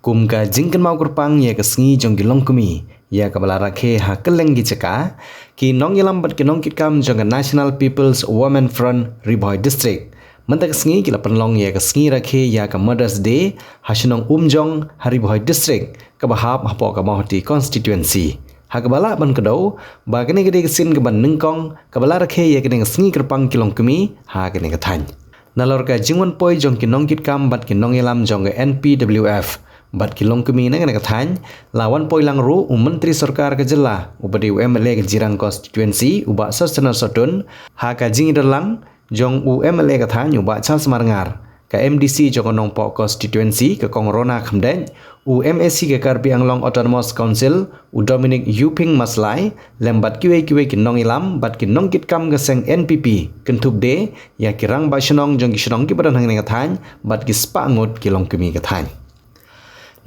kum ka jingkan mau kurpang ya ka sngi jong gilong kumi ya ka bala rakhe ha keleng gi chaka ki nong yelam bat ki nong kitkam jong National People's Women Front Riboy District mentak sngi ki lapan long ya ka sngi rakhe ya ka Mother's Day hasinong umjong Hariboy District ka bahap hapo ka mahoti constituency Hakabala ban kedau ba kene gede sin ke ban nengkong kabala rakhe ya kene sngi kurpang kilong kumi ha kene kathan nalor ka jingwan poi jong ki nong kitkam bat ki nong yelam jong NPWF bat kilong kumi na kene kathan lawan poi lang ru menteri sarkar ke jela ubadi UMLA ke jirang constituency uba sustainer sotun ha ka jing dalang jong UMLA kathan uba Charles Marngar ka MDC jong nong po constituency ke kong Rona Khamden UMSC ke Karbi Anglong Autonomous Council u Dominic Yuping Maslai lembat kiwe ki nong ilam bat ki nong kitkam ke seng NPP kentup de ya kirang ba shnong jong ki shnong ki badan hang kathan bat ki spa ngot ki long kemi kathan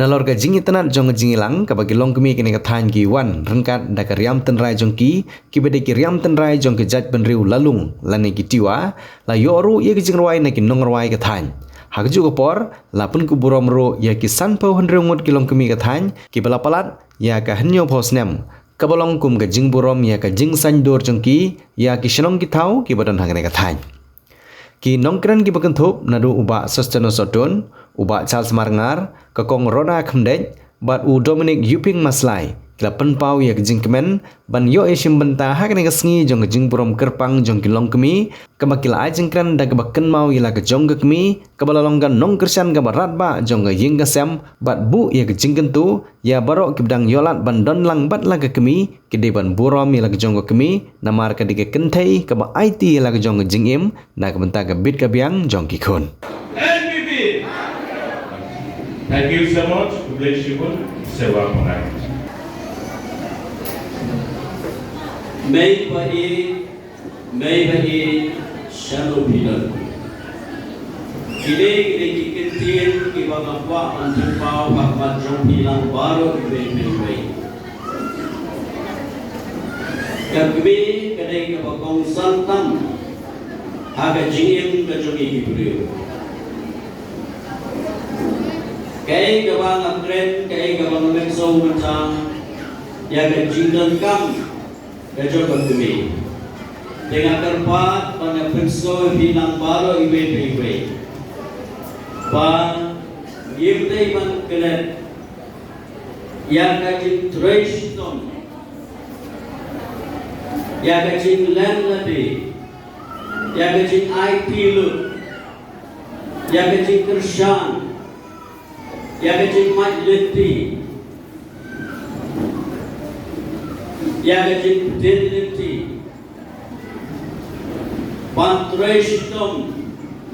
nalor ka jingi tanat jong jingilang ka bagi long kemi ki kathan ki wan rengkat da ka riam tenrai jong ki bede ki riam tenrai jong ki jaj benriu lalung lani ki tiwa la yoru ye ki jingrwai na ki nong rwai kathan Hakju kopor lapun ku burom ro ya ki sanpo handrengut kilong kemi kathan ki balapalat ya ka hanyo phosnem kabolong kum ka jing burom ya ka jing san dor jongki ya ki shnong ki thau ki badan hangane kathan ki nongkran ki bakan thop nadu uba sustano sotun uba Charles Marngar ka kong Rona Khamdej bat u Dominic Yuping Maslai Lapan pau ya jing kemen ban yo esim benta ha kene kasngi jong jing burom kerpang jong kilong kemi kamakila ajing kran da kabakan mau ila ke jong kemi kabalalonggan nong kersan ka barat ba jong ying kasam bat bu ya ke jing kentu ya barok kibdang yolat ban don lang bat la ke kemi kede ban burom ila ke jong kemi namar ka dige kentai ka ba IT ila ke jong jing im da ka benta ka bit ka biang jong ki khon NPP. Thank you so much. Bless you all. Sewa pengai. May bahi shallow pillar. Kile kikentin kibagapwa antipau kakmat jong pilang baru ibe. Kami kadai kabakong santam aga jingim kajongi hibrio. Kay kabang akren kay kabang mekso macam ya kajingdan kam Kajol kami dengan terpat pada perso bilang baru ibe pan yimte pan kelet yang kajin tradition yang kajin land ladi yang kajin IT lut yang kajin kersan yang kajin majleti yang identity pantreshtum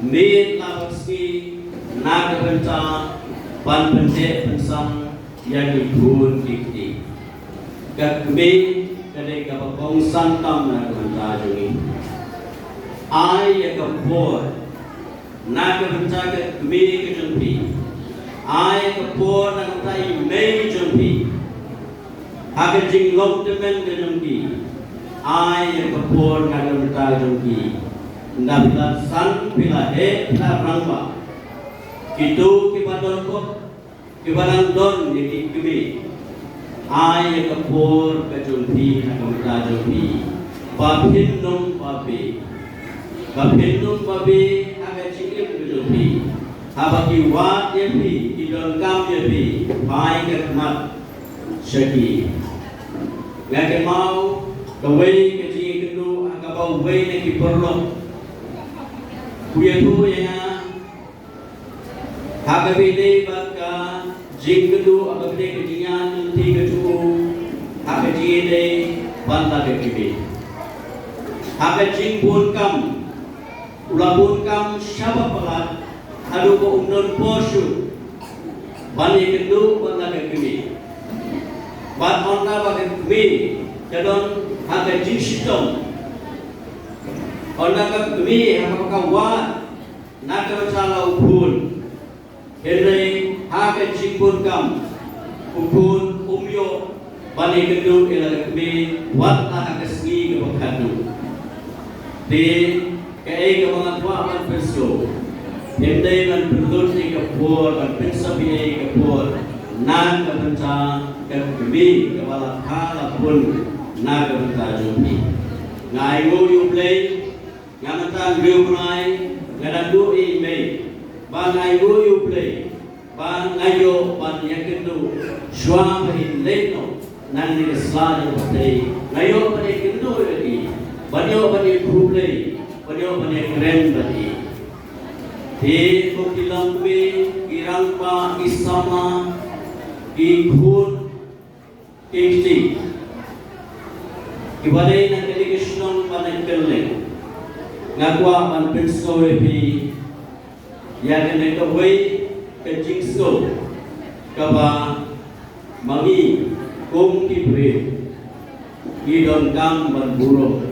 need lavaski nagavanta panpante pansam yang dibun dikti kakme kade kabakong santam nagavanta jungi ai yakapor nagavanta kakme kajunpi ai yakapor nagavanta imei junpi Agar jing long temen kejongki, ay yang kapur kadang kejongki, ndabila san bila he bila rangwa, kitu kipadon ko, kipadang don jadi kami, ay yang kapur kejongki kadang kejongki, babhindum babi, agar jingim kejongki, abaki wat yepi, idon kam yepi, ay kemat syaki. Ngake mau kawai kaji kendu akabau wei neki perlu kuya tu yang hakabide baka jing kendu akabide kajinya nanti kecu hakajide banta kekibe hakajing pun kam ulabun kam syaba pelat adu ko umnon posu bani kendu banta kekibe But on top of me, jadon haga jinsitom. On top of me, haga kawan, naga masalah upun. Henry haga jingpun kam, upun umyo, bani kedu ilah me, wat haga segi kebakadu. Di kaya kebangan tuan perso, Henry man berdun di kapur, man pensabi di kapur. naga benta kami kepala kala pun naga benta jumpi ngai go you play ngamatan go ngai ngadan do e me ba ngai go you play ba ngai yo ba yakendu shwa in leno nan ni slide play ngai yo ba yakendu lagi ba yo ba you play ba yo ba keren bati di kokilang be irang pa isama ikhun kesti ibalay na delegation pa nagkelle ngakwa man penso epi yan na kaway kajingso kaba mami kung kibre idon kang banburo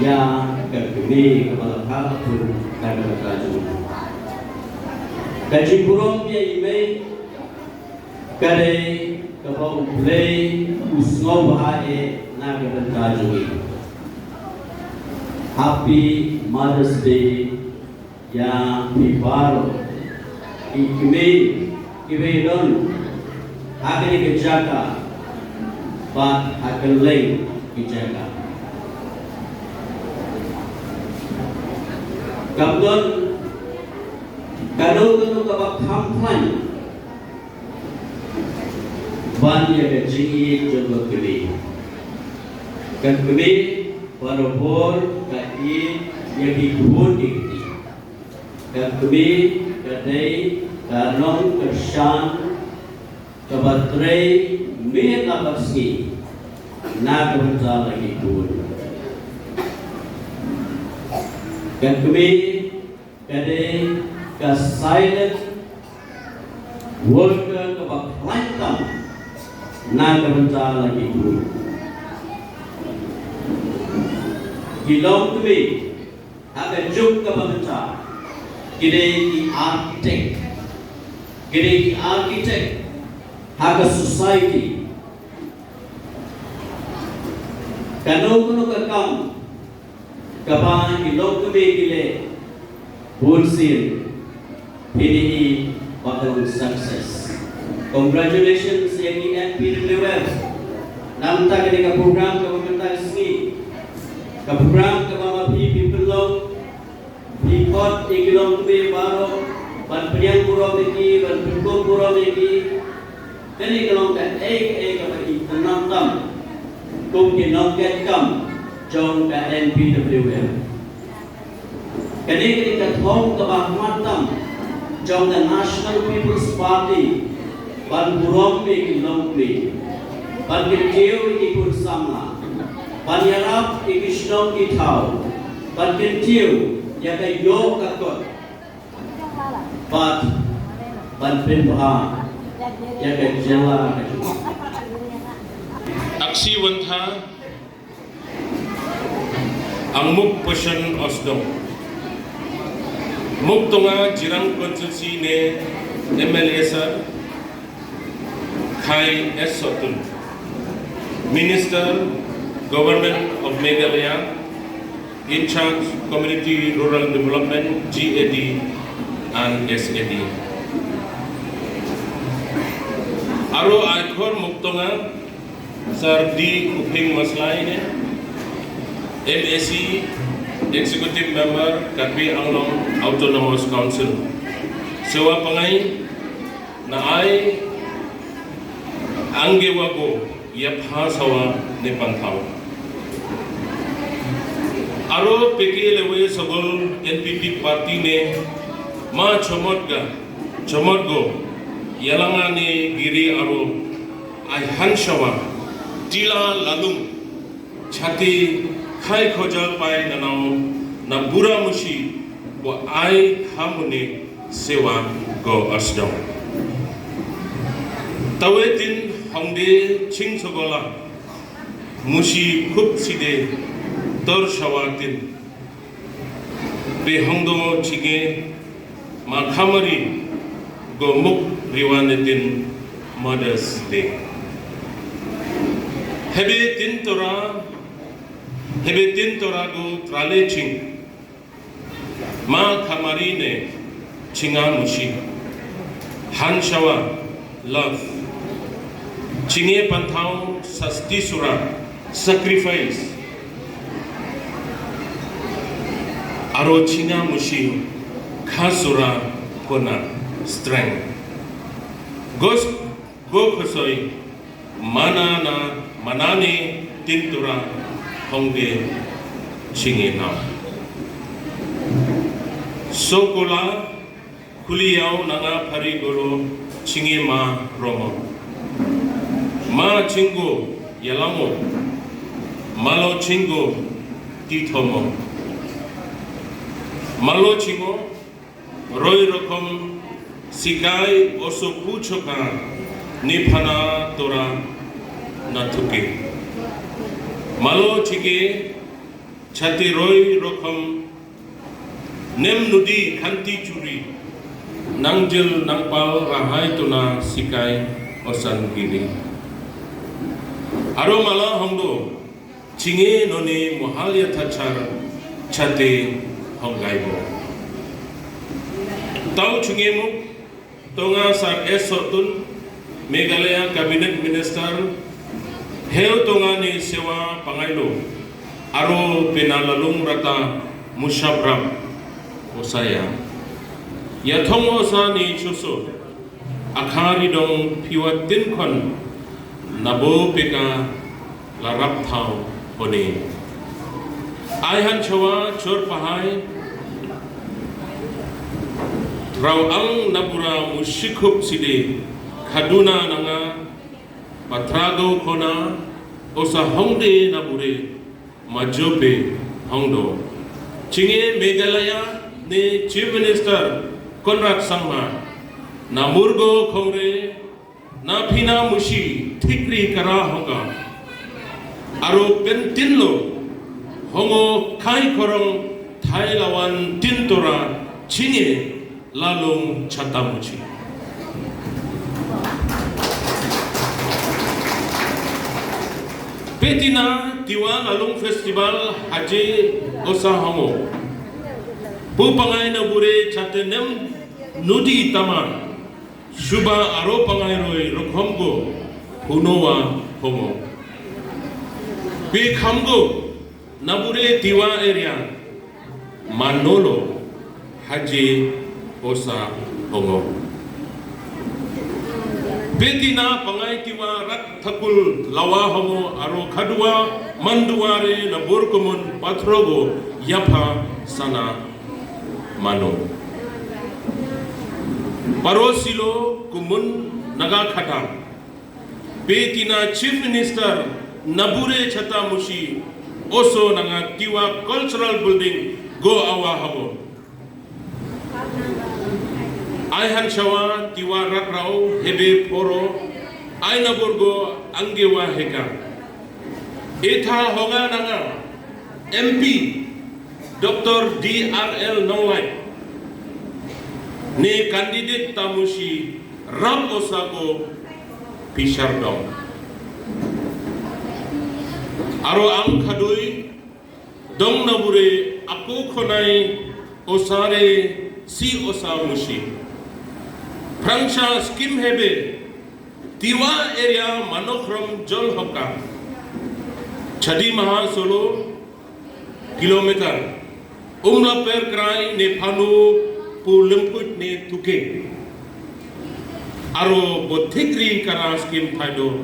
ya kagumi kepala kalapun kagak kaju kaji burung dia email kade kepala play usngo bahae naga kaju Happy Mother's Day ya pibaro ikime don hakani kejaka but hakaleng kejaka Kapdon kanu kabak hampan ban ya gaji jogo kebe kan kebe parobor kai ya dihun dikti kan kebe kadai kanong kersan kabatrei me kapasi na kabanta lagi pun kan kami kadai ka silent worker ka baklantam na kabanta lagi pun gilong kami aga juk ka bakanta kidai di architect aga society kanong ka kam kapan ilok kami gile Bunsil PDE bakal sukses. Congratulations yang NPWF. Namta ketika program kementerian seni, ke program ke mama people long, ikut ikilong kami baru, ban penyang pura lagi, ban pendukung pura lagi. Jadi kalau kan kepada tenang tam, kumkin nongket kam. Jom ke NPWF. Kini ketika thong ke Bahmatam, jom ke National People's Party, ban burong me kilong me, ban kentiau ikut sama, ban yarap ikisnong itau, ban kentiau ya ke yok kakot, ban penbah ya ke jela kaju. Aksi wantha ang muk person osdom muk tonga jirang konstitusi ne MLA sir Khai S. Sotun Minister Government of Meghalaya in charge Community Rural Development GAD and SAD Aro aikor muk tonga Sir D. Uping Maslay ne MAC Executive Member Katbi Anglong Autonomous Council Sewa Pangai na ay anggewago yapha sawa nepanthaw aro peke lewe sogol NPP party ne ma chomotgo yalanga ne giri aro ay hansawa tila lalung chati khai khojal pai nanao na bura mushi bo ai hamune sewa go asdom tawe din hongde ching sogola mushi khup side tor shawatin be hongdo chige ma khamari go muk riwanetin Mother's Day hebe tin tora go trale ching ma khamari ne chinga mushi Han Shawa, love. Chinge Pantao, Sasti Sura, sacrifice. Aro Chinga Mushi, Kasura, Pona, strength. Go Kosoi, Manane, Tintura, Honge, Chinge now. Sokola, Kuliao Nanga Parigolo, Chinge Ma Romo. Ma Chingo, Yalamo, Malo Chingo, Titomo. Malo Chingo, Roy Rokom, Sigai Oso Puchoka, Nipana Tora Natuke. Malo Chige, Chati Roy Rokom, Nem Nudi Kanti Churi, Nangjil Nangpal Rahai Tuna Sikai Osan Gini. Aro Mala Hondo, Chinge Noni Mohalia Tachar, Chate Hongaibo. Tau Chungemu, Tonga Sar Esotun, Meghalaya Cabinet Minister, Heo Tonga ni Sewa Pangailo, Aro Penalalung Rata Mushabram, Osaya. Yatongo Osa ni Chuso, Akari Dong Piwa Tinkon, Nabo Peka Larap Tau Hone. Aihan Chawa Chor Pahai, Rau ang nabura mushikup sidi kaduna nanga patrago kona osa hongde nabure majobe hongdo. Chinge Meghalaya ne Chief Minister Conrad Sangma na murgo kongre na pina mushi tikri kara honga aro pentinlo hongo kai korong Thailawan tintora chinge Lalong Chatamuchi. Petina Tiwa Lalong Festival Haji Osa Hongo. Pupangai na bure chatenem nudi tama. Shuba aro pangai roi rokhomgo hunowa hongo. Pe khamgo nabure Tiwa area Manolo Haji Osa Hongo. Petina Pangai Tiwa Rat Thakul Lawa Hongo Aro Kadua Manduare Naburkumun Patrogo Yapa Sana Mano. Parosilo Kumun Naga Khatam. Petina Chief Minister Nabure Chatamushi Oso Nanga Tiwa Cultural Building Go Awa Hongo. Aihan Shawa Tiwa Rakrao Hebe Poro Aina Burgo Angewa Heka Eta Honga Nanga MP Dr. DRL Nonglai Ne Candidate Tamushi Ram Osago Pishardong Aro Ang Khadui Dong Nabure Apo Khonai Osare Si Osa Mushi Prangsha Skim Hebe Tiwa area Manokram Jol Hoka Chadi Maha Solo Kilometer Umla Per Krai Ne Panu Pulimput Ne Tuke Aro Bothikri Kara Skim Thaido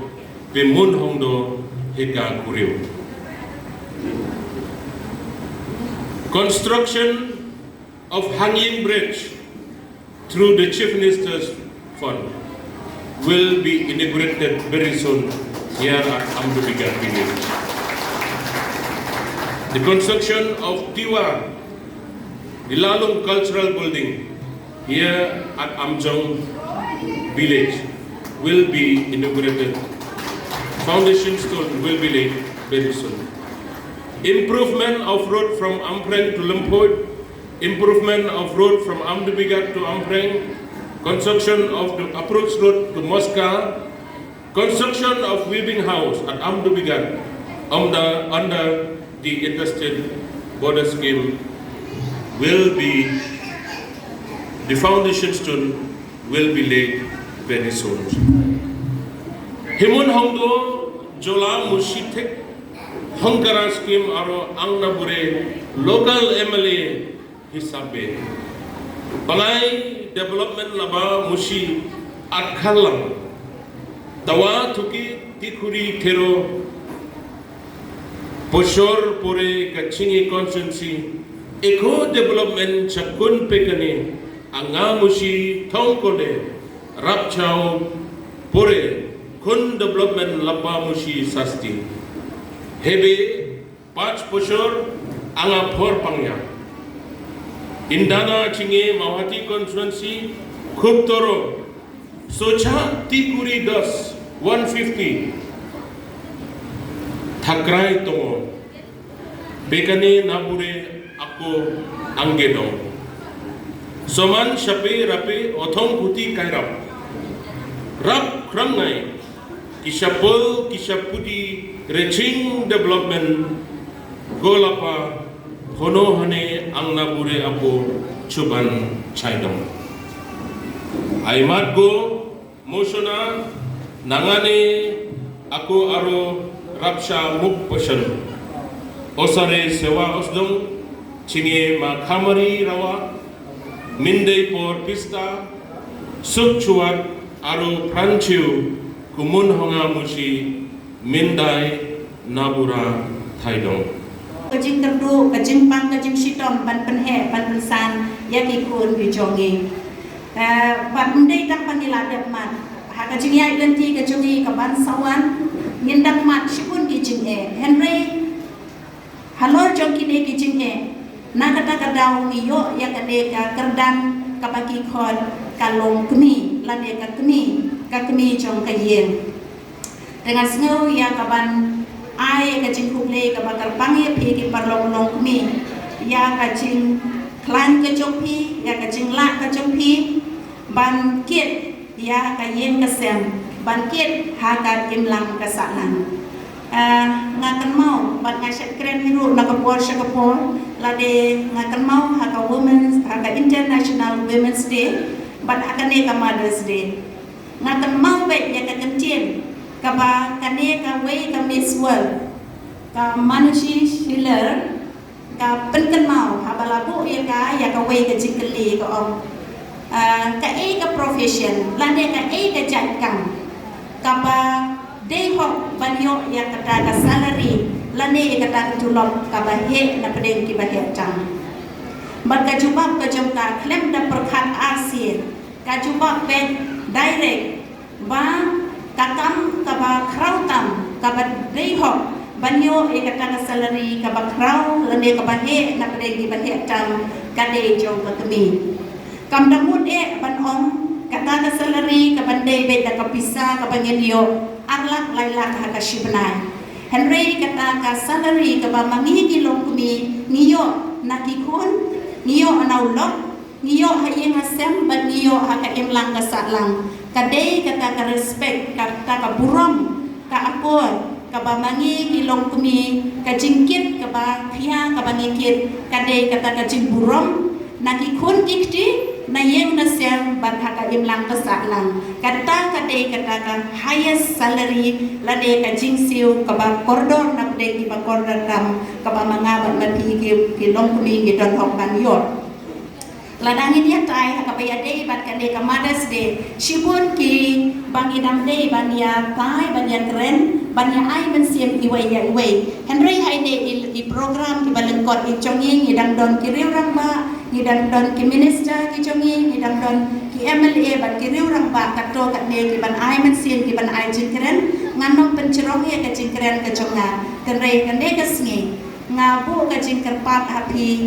Bemun Hongdo Heka Kuriu. Construction of hanging bridge through the Chief Minister's Fund will be inaugurated very soon here at Amdubigar village. The construction of Tiwa, the Lalong Cultural Building here at Amjong village will be inaugurated. Foundation stone will be laid very soon. Improvement of road from Ampreng to Lemput, improvement of road from Amdubigar to Ampreng, construction of the approach road to Moscow, construction of weaving house at Amdubigar under the interstate border scheme will be the foundation stone will be laid very soon. Himun Hongdo Jola Mushitek Hongkara scheme aro Angnabure local MLA hisabe. Balai development laba mushi Akhalang Tawa Tuki Tikuri Tero Poshor Pore Kachingi constituency Eco development Chakun Pekane Angamushi Tongkole Rapchao Pore Kun development Lapa Mushi Sasti Hebe Pach Poshor Anga Por Pangya Indana Chinge Mawati constituency Kuptoro Socha Tikuri Das 150 Thakrai Tomo Bekane Nabure Ako Angedong Soman Shape Rape Othong Kuti Kairap Rap Kramnai Kishapol Kishapudi Reching Development Golapa Hono Hane Angnabure Apo Chuban Chaidong Aimat Go Moshona Nangane Ako Aro Rapsha Muk Pashan Osare Sewa Osdong Chini Makamari Rawa Mindei Por Pista Sukchuat Aro Pranchiu Kumun Honga Mushi Mindai Nabura Thaidong Kajing terdu, kajing pang, kajing sitom, ban penhe, ban pensan, yaki kun bijongi. Ban mendai tak panila demat. Ha kajing yai lenti kajongi kaban sawan, nyendak mat sipun kijing Henry, halor jongki ne kijing na kata kadau ngiyo ya kade ka kerdan kabaki khol kalong kni, lade ka kni jong kayen. Dengan sengau ya kaban ai kacing kuble ka bakar pangi phi ki parlong long mi ya kacing klan ka chokpi ya kacing la ka chokpi ban kiet ya ka yen ka sem ban kiet ha ka imlang ka salan ngakan mau ban ngaset kren hiru na ka por sha ka por lade ngakan mau ha ka women's ha ka international women's day ban akane ka mother's day ngakan mau bet ya ka kencien kaba kane ka way ka Miss World ka manusia Schiller ka penken mau habalabu ya ka way ka jikeli ka om ka ka profession lande ka ka jatkam kaba day hok banyo ya kata ka salary lande kata ka tulok kaba he na pedeng ki bahet tang bat ka jubab ka jomka klem da perkhat asia ka jubab ben direct ba kakam kaba krautam kaba dehok banyo kata ka salary kaba krau lande kaba he na pedeng di bahe tam kade jong kami kam damut ban om kata ka salary kaba dei be da kapisa kaba ngenyo arlak lailak ha ka shibnai Henry kata ka salary kaba mangi kilong kumi niyo nakikun niyo anaulok niyo hayeng asem ban niyo ha ka imlang ka salang kadai kata ka respect kata ka buram ka akor ka bamangi kilong kumi ka jingkit ka ba khia ka bangikit kadai kata ka jing buram nakikun ikti na yeng na sem ban ha ka imlang ka salang kata kadai kata ka highest salary lade ka jing siu ka ba kordor na kadai ki ba kordor ram ka ba mangabat mati kilong kumi ki don hok ban yor ladangin dia tai hakapaya day bat kade ka Mother's Day shibun ki bangi dam day bania tai bania keren bania ai men siam iwai ya iwai Henry haide i program ki balengkot i chonging i dang don ki riu rang ba i dang don ki minister ki chonging i dang don ki MLA bat ki riu rang ba kato kat ne ki ban ai men siam ki ban ai jin keren nganom pencerong ya ka jin keren ka chonga kenrei kande ka sngi ngabu ka jing kerpat hapi